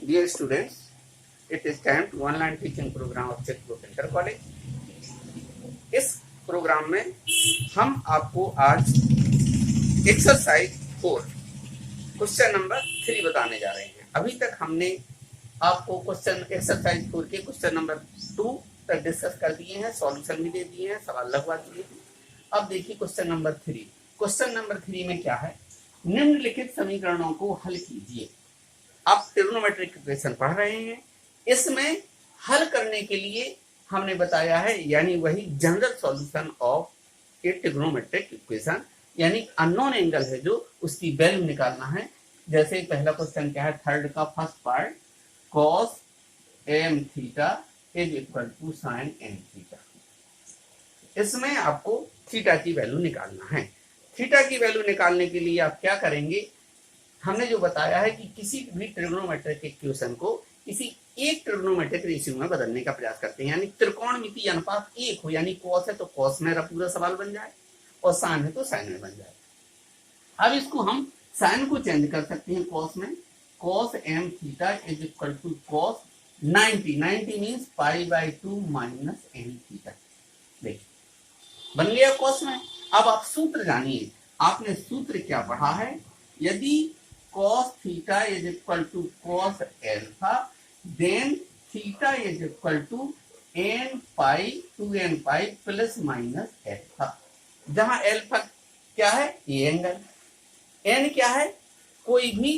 Dear students, it is time to online teaching program of Checkbook Inter College. इस programme में हम आपको आज एक्सरसाइज 4 क्वेश्चन नंबर 3 बताने जा रहे हैं। अभी तक हमने आपको क्वेश्चन एक्सरसाइज 4 के क्वेश्चन नंबर 2 तक डिस्कस कर दिए हैं, सॉल्यूशन भी दे दिए हैं, सवाल लगवा दिए हैं। अब देखिए क्वेश्चन नंबर 3। क्वेश्चन नंबर 3 में क्या है, निम्नलिखित समीकरणों को हल कीजिए। आप ट्रिग्नोमेट्रिक इक्वेशन पढ़ रहे हैं, इसमें हल करने के लिए हमने बताया है, यानी वही general solution of A trigonometric equation, यानी अननोन एंगल है जो उसकी वैल्यू निकालना है। जैसे पहला क्वेश्चन क्या है, थर्ड का first part, cos m theta is equal to sin n theta. इसमें आपको थीटा की वैल्यू निकालना है। थीटा की वैल्यू निकालने के लिए आप क्या करेंगे, हमने जो बताया है कि किसी भी ट्रिग्नोमेट्रिक इक्वेशन को किसी एक ट्रिग्नोमेट्रिक रेशियो में बदलने का प्रयास करते हैं, यानी त्रिकोणमिति अनुपात एक हो, यानी कॉस है तो कॉस में पूरा सवाल बन जाए और साइन है तो साइन में बन जाए। अब इसको हम साइन को चेंज कर सकते हैं कॉस में, cos m theta is equal to cos 90 means π/2 minus n theta. देखिए बन गया कॉस में। अब आप सूत्र जानिए, आपने सूत्र क्या पढ़ा है, यदि cos theta is equal to cos alpha then theta is equal to n pi 2n pi plus minus alpha, जहां एल्फा क्या है, ये एंगल, n क्या है, कोई भी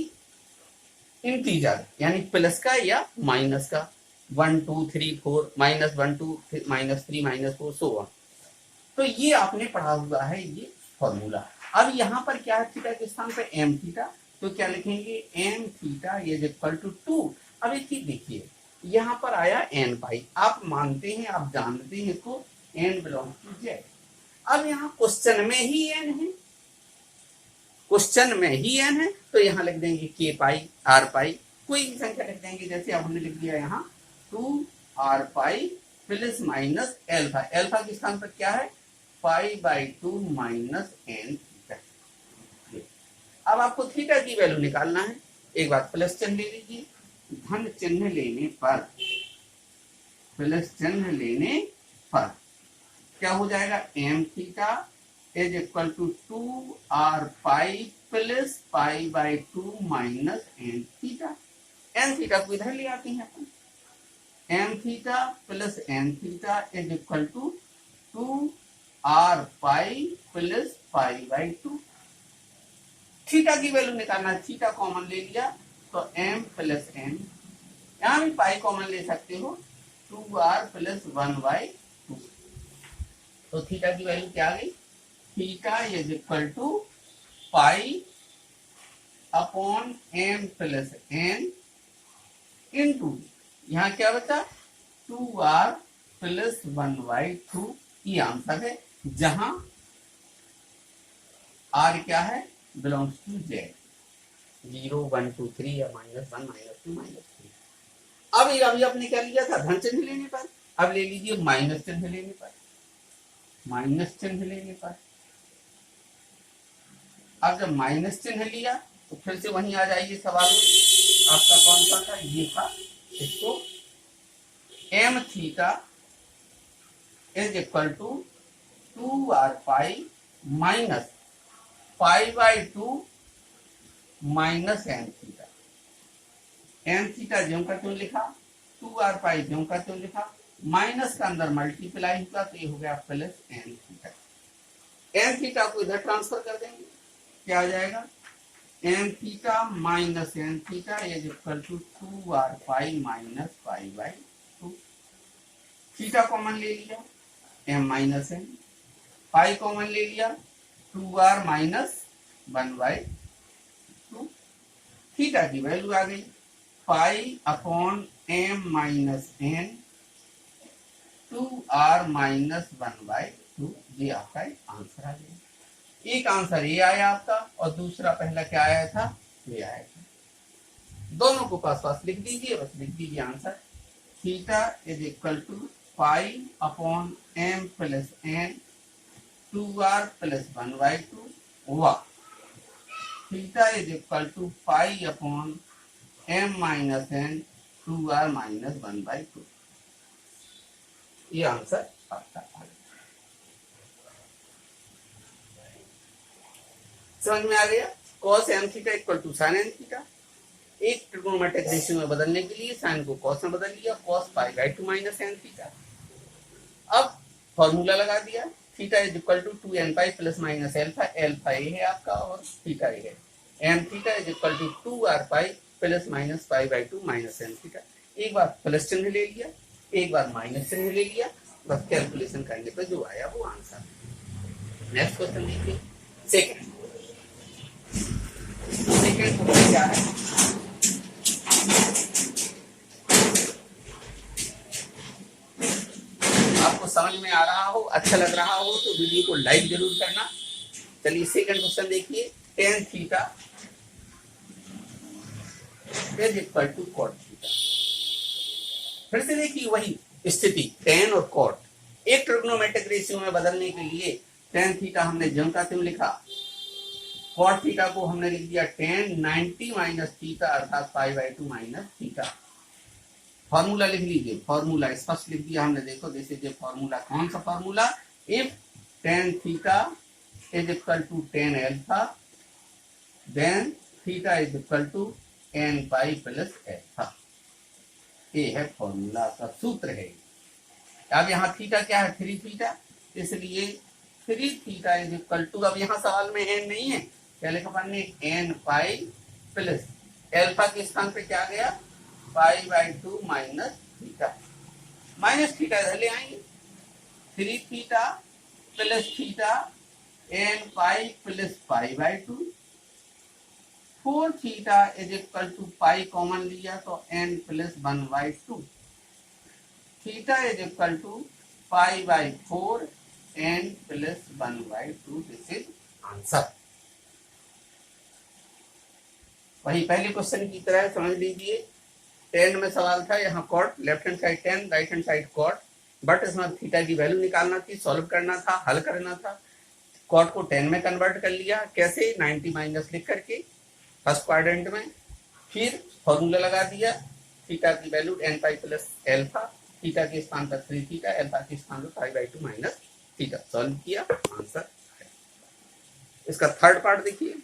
इंटीजर यानी प्लस का या माइनस का, 1 2 3 4 minus 1 2 minus 3 minus 4 so on. तो ये आपने पढ़ा हुआ है ये फॉर्मूला। अब यहाँ पर क्या है, थीटा के स्थान पर m थीटा, तो क्या लिखेंगे, m theta is equal to 2। अब एक चीज देखिए, यहाँ पर आया n पाई, आप मानते हैं, आप जानते हैं इसको, n बिलोंग टू z। अब यहाँ क्वेश्चन में ही n है, क्वेश्चन में ही n है, तो यहाँ लिख देंगे k पाई r पाई, कोई भी संख्या लिख देंगे। जैसे अब हमने लिख दिया यहाँ 2r pi plus minus alpha, alpha के स्थान पर क्या है, π/2 माइनस n थीटा। अब आपको थीटा की वैल्यू निकालना है। एक बार प्लस चिन्ह ले लीजिए, धन चिन्ह लेने पर, प्लस चिन्ह लेने पर क्या हो जाएगा, m theta is equal to 2r pi plus π/2 minus n theta. n theta को इधर ले आते हैं अपन, m theta plus n theta is equal to 2r pi plus π/2। Theta की वैल्यू निकालना, थीटा कॉमन ले लिया तो m प्लस n, यहां भी पाई कॉमन ले सकते हो, 2r प्लस 1/2। तो थीटा की वैल्यू क्या आ गई, theta is equal to pi upon m plus n into, यहाँ क्या बचा, 2r प्लस 1/2। ये आंसर है, जहां r क्या है, बिलोंग्स टू z, 0 1 2 3 या -1 -2 -3। अब अभी आपने क्या लिया था, धन चिन्ह लेने पर, अब ले लीजिए माइनस चिन्ह लेने पर, माइनस चिन्ह लेने पर। अब जब माइनस चिन्ह लिया तो फिर से वहीं आ जाइए, सवाल आपका कौन सा था, ये था, इसको m theta is equal to 2r pi minus π/2 minus n theta. n theta ज्यों का त्यों लिखा, 2r पाई ज्यों का त्यों लिखा, माइनस का अंदर मल्टीप्लाई हुआ तो ये हो गया plus n theta. n theta को इधर ट्रांसफर कर देंगे, क्या आ जाएगा, n theta minus n theta is equal to 2r pi minus π/2। Theta common ले लिया, m minus n, pi common ले लिया, 2r माइनस 1/2। थीटा की वैल्यू आ गई pi upon m minus n 2r minus 1/2। ये आपका आंसर आ गया। एक आंसर ये आया आपका, और दूसरा पहला क्या आया था, ये आया था। दोनों को पास पास लिख दीजिए, बस लिख दीजिए answer, theta is equal to pi upon m plus n 2r plus 1/2 हुआ, theta is equal to pi upon m minus N 2r minus 1/2। ये आंसर आपका आ गया। समझ में आ गया? cos m theta equal to sin n theta. एक trigonometric ratio में बदलने के लिए साइन को cos में बदल लिया, cos π/2 माइनस n थीटा। अब फॉर्मूला लगा दिया, theta is equal to 2n pi plus minus alpha. Alpha ये है आपका और थीटा ये है। n theta is equal to 2r pi plus minus π/2 minus n theta. एक बार प्लस चिन्ह ले लिया, एक बार माइनस चिन्ह ले लिया, बस कैलकुलेशन करने पर जो आया वो आंसर। नेक्स्ट क्वेश्चन देखिए, सेकंड क्वेश्चन क्या है? आपको समझ में आ रहा हो, अच्छा लग रहा हो तो वीडियो को लाइक जरूर करना। चलिए सेकंड क्वेश्चन देखिए, tan theta is equal to cot theta. फिर से देखिए वही स्थिति, tan और cot एक ट्रिग्नोमेट्रिक रेशियो में बदलने के लिए tan थीटा हमने ज्यों का त्यों लिखा, cot थीटा को हमने लिख दिया tan 90 माइनस थीटा अर्थात π/2 माइनस थीटा। फॉर्मूला लिख लीजिए, फॉर्मूला स्पष्ट लिख दिया हमने। देखो दिस इज ए फॉर्मूला। कौन सा formula? If tan theta is equal to tan alpha then theta is equal to n pi plus alpha. ये है फॉर्मूला का सूत्र है। अब यहाँ थीटा क्या है? 3 थीटा, इसलिए 3 थीटा इज इक्वल टू, अब यहाँ सवाल में n नहीं है, क्या लिखा हमने? n पाई प्लस एल्फा के स्थान पे क्या गया? π/2 माइनस थीटा। माइनस थीटा इधर ले आएंगे, 3 theta plus theta n pi plus π/2। 4 theta is equal to pi common लिया तो n plus 1/2। Theta is equal to π/4 n plus 1/2। This is answer. वही पहले क्वेश्चन की तरह समझ लीजिए। 10 में सवाल था, यहाँ cot, left hand side 10, right hand side cot, but इसमें थीटा की वैल्यू निकालना थी, सॉल्व करना था, हल करना था। कॉट को 10 में कन्वर्ट कर लिया, कैसे? 90 माइनस लिख करके फर्स्ट क्वाड्रेंट में, फिर फॉर्मूला लगा दिया, थीटा की value n pi plus alpha, theta के स्थान पर 3 थीटा, एल्फा के स्थान पर π/2 माइनस थीटा। सॉल्व किया, आंसर। इसका थर्ड पार्ट देखिए,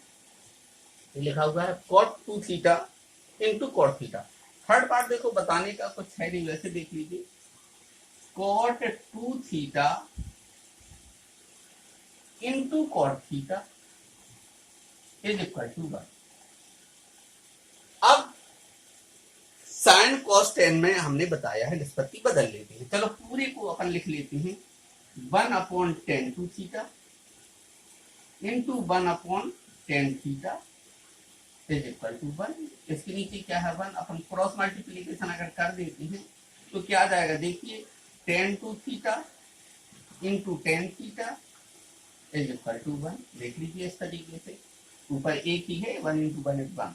लिखा हुआ है cot 2 theta into cot theta. Third part देखो बताने का कुछ है नहीं, वैसे देख लीजिए, cot 2 theta into cot theta is equal to 1। अब sin cos tan में हमने बताया है, निष्पत्ति बदल लेते हैं। चलो पूरे को अपन लिख लेते हैं, 1/tan 2 theta into 1/tan theta is equal to 1। इसके नीचे क्या है? 1। अपन क्रॉस मल्टीप्लीकेशन अगर कर देते हैं तो क्या आ जाएगा? देखिए tan 2 theta into tan theta is equal to 1। देख लीजिए इस तरीके से, ऊपर एक ही है, 1 इंटू 1 इज 1।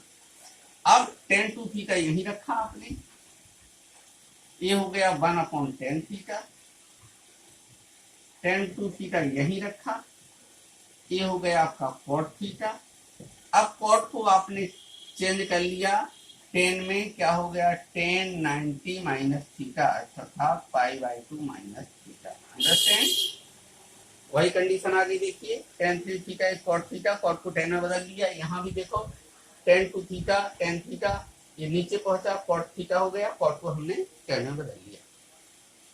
अब tan 2 थीटा यही रखा आपने, ये हो गया 1/tan थीटा। tan 2 थीटा यही रखा, ये हो गया आपका cot थीटा। अब cot को आपने चेंज कर लिया, tan में क्या हो गया? tan 90 माइनस थीटा अर्थात π/2 माइनस थीटा। अंडरस्टैंड? वही कंडीशन आ गई। देखिए tan 3 theta is cot theta, cot को tan में बदल लिया। यहाँ भी देखो tan 2 थीटा tan थीटा, ये नीचे पहुंचा, cot थीटा हो गया, cot को हमने tan में बदल लिया।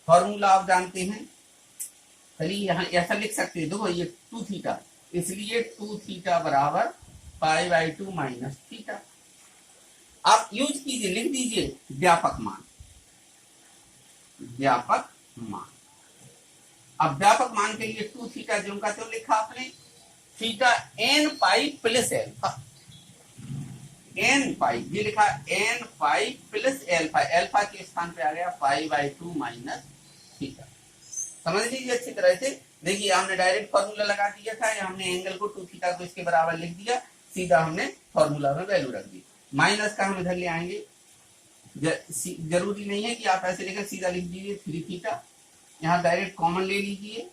फॉर्मूला आप जानते हैं, चलिए यहाँ ऐसा लिख सकते हैं, देखो ये 2 थीटा, इसलिए 2 थीटा बराबर π/2 माइनस थीटा। आप यूज कीजिए, लिख दीजिए व्यापक मान, व्यापक मान। अब व्यापक मान के लिए 2 थीटा जो का त्यों लिखा आपने, theta n pi plus alpha, n पाई ये लिखा n pi plus alpha, alpha के स्थान पे आ गया π/2 माइनस थीटा। समझ लीजिए अच्छी तरह से। देखिए हमने डायरेक्ट फॉर्मूला लगा दिया था, या हमने एंगल को 2 थीटा को इसके बराबर लिख दिया, सीधा हमने फॉर्मूला में वैल्यू रख दी। माइनस का हम इधर ले आएंगे, जरूरी नहीं है कि आप ऐसे लेकर सीधा लिख दीजिए 3 थीटा, यहाँ डायरेक्ट कॉमन ले लीजिए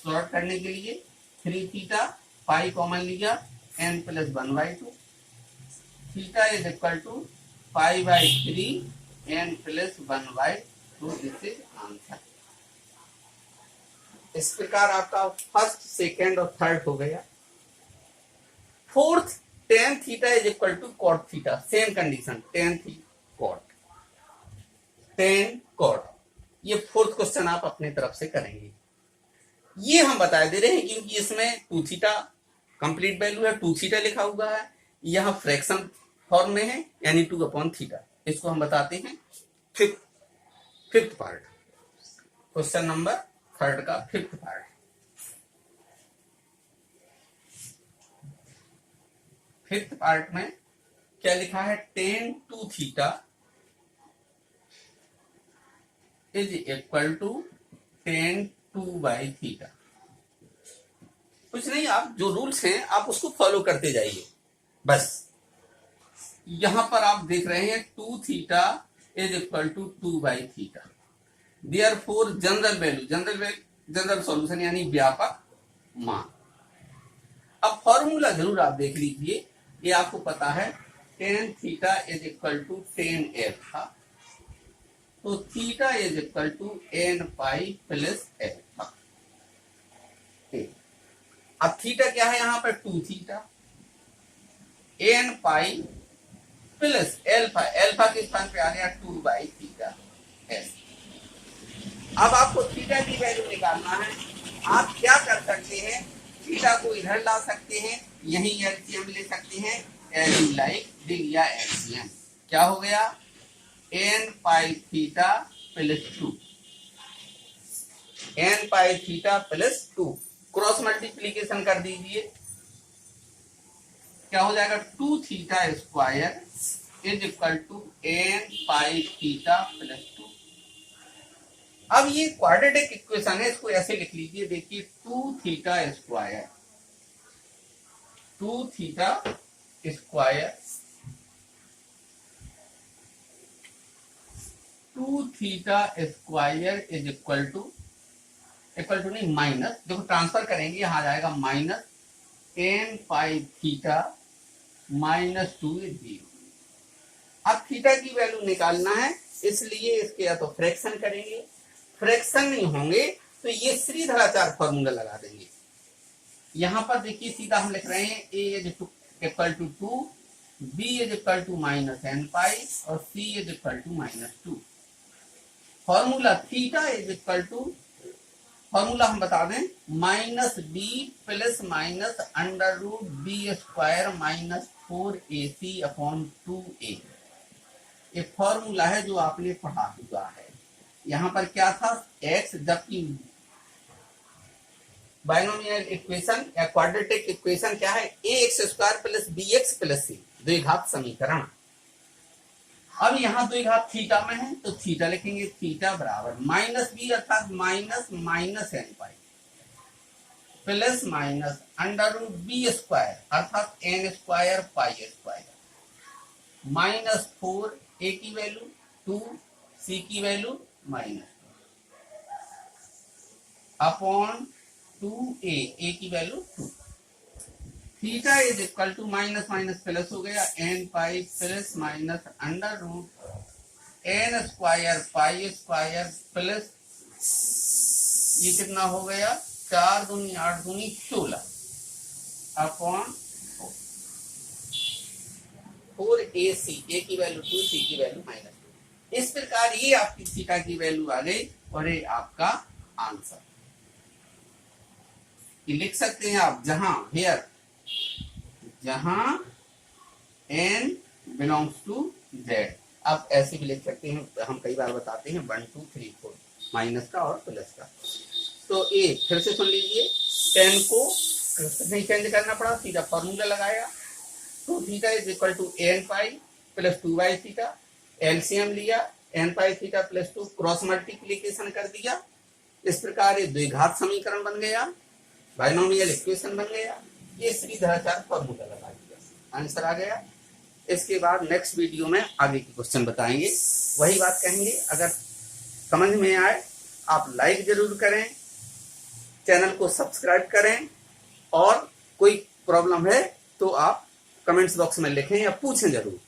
सॉल्व करने के लिए। 3 थीटा पाई कॉमन लिया, n plus 1/2 theta is equal to pi by 3 n plus 1/2। This is answer. इस प्रकार आपका फर्स्ट, सेकेंड और थर्ड हो गया। Fourth, tan theta is equal to cot theta. Same condition, tan cot। ये fourth question आप अपने तरफ से करेंगे। ये हम बता दे रहे हैं क्योंकि इसमें 2 थीटा कंप्लीट वैल्यू है, 2 थीटा लिखा हुआ है, यह फ्रैक्शन फॉर्म में है यानी 2/थीटा। इसको हम बताते हैं fifth part, question number third का फिफ्थ पार्ट। फिफ्थ पार्ट में क्या लिखा है? tan 2 theta is equal to tan 2/थीटा। कुछ नहीं, आप जो रूल्स हैं आप उसको फॉलो करते जाइए बस। यहां पर आप देख रहे हैं 2 थीटा इज इक्वल टू 2/थीटा। देयरफॉर जनरल सॉल्यूशन यानी व्यापक मान। अब फॉर्मूला जरूर आप देख लीजिए, ये आपको पता है tan theta is equal to tan alpha, तो theta is equal to n pi plus alpha. अब थीटा क्या है यहाँ पर? 2 theta, n pi plus alpha. Alpha के स्थान पे आ गया 2/थीटा s। अब आपको थीटा की वैल्यू निकालना है। आप क्या कर सकते हैं? थीटा को इधर ला सकते हैं, यहीं एलसीएम ले सकते हैं। एल लाइक दे लिया एलसीएम, क्या हो गया? n pi theta plus 2, n pi theta plus 2। Cross multiplication कर दीजिए, क्या हो जाएगा? 2 theta square is equal to n pi theta plus 2। अब ये क्वाड्रेटिक इक्वेशन है, इसको ऐसे लिख लीजिए। देखिए 2 theta square, 2 theta square, 2 theta square is equal to नहीं माइनस, देखो ट्रांसफर करेंगे, यहां आ जाएगा minus n pi theta minus 2 is 0। अब थीटा की वैल्यू निकालना है, इसलिए इसके या तो फ्रैक्शन करेंगे, फ्रैक्शन नहीं होंगे तो ये श्रीधराचार्य फॉर्मूला लगा देंगे। यहां पर देखिए सीधा हम लिख रहे हैं a is equal to 2, b is equal to minus n pi और c is equal to minus 2। Formula theta is equal to, formula हम बता दें, minus B plus minus under root B square minus 4ac upon 2a। ये formula है जो आपने पढ़ा हुआ है। यहां पर क्या था? x, जबकि बाइनोमियल इक्वेशन या क्वाड्रेटिक इक्वेशन क्या है? ax² plus bx plus c, द्विघात समीकरण। अब यहाँ द्विघात थीटा में है तो थीटा लिखेंगे, थीटा बराबर माइनस बी अर्थात minus minus n pi plus minus under root B square अर्थात n square pi square minus 4 a की वैल्यू 2, c की value minus upon 2a, a की value 2। Theta is equal to minus minus plus हो गया, n pi plus minus under root n square pi square plus ये कितना हो गया? 4 दूनी 8 दूनी 16 अपॉन 4ac, a की वैल्यू 2, c की वैल्यू माइनस 2। इस प्रकार ये आपकी थीटा की वैल्यू आ गई और ये आपका आंसर। ये लिख सकते हैं आप जहां n बिलोंग्स टू z। आप ऐसे भी लिख सकते हैं, हम कई बार बताते हैं 1 2 3 4 माइनस का और प्लस का। तो ए फिर से सुन लीजिए, 10 को नहीं चेंज करना पड़ा, सीधा फॉर्मूला लगाया। 2 theta is equal to n pi plus 2/थीटा, एलसीएम लिया, n pi theta plus 2, cross multiplication कर दिया। इस प्रकार ये द्विघात समीकरण बन गया, बाइनोमियल इक्वेशन बन गया। ये श्रीधराचार्य फॉर्मूला लगा दिया, आंसर आ गया। इसके बाद नेक्स्ट वीडियो में आगे के क्वेश्चन बताएंगे। वही बात कहेंगे, अगर समझ में आए आप लाइक जरूर करें, चैनल को सब्सक्राइब करें, और कोई प्रॉब्लम है तो आप कमेंट्स बॉक्स में लिखें या पूछें जरूर।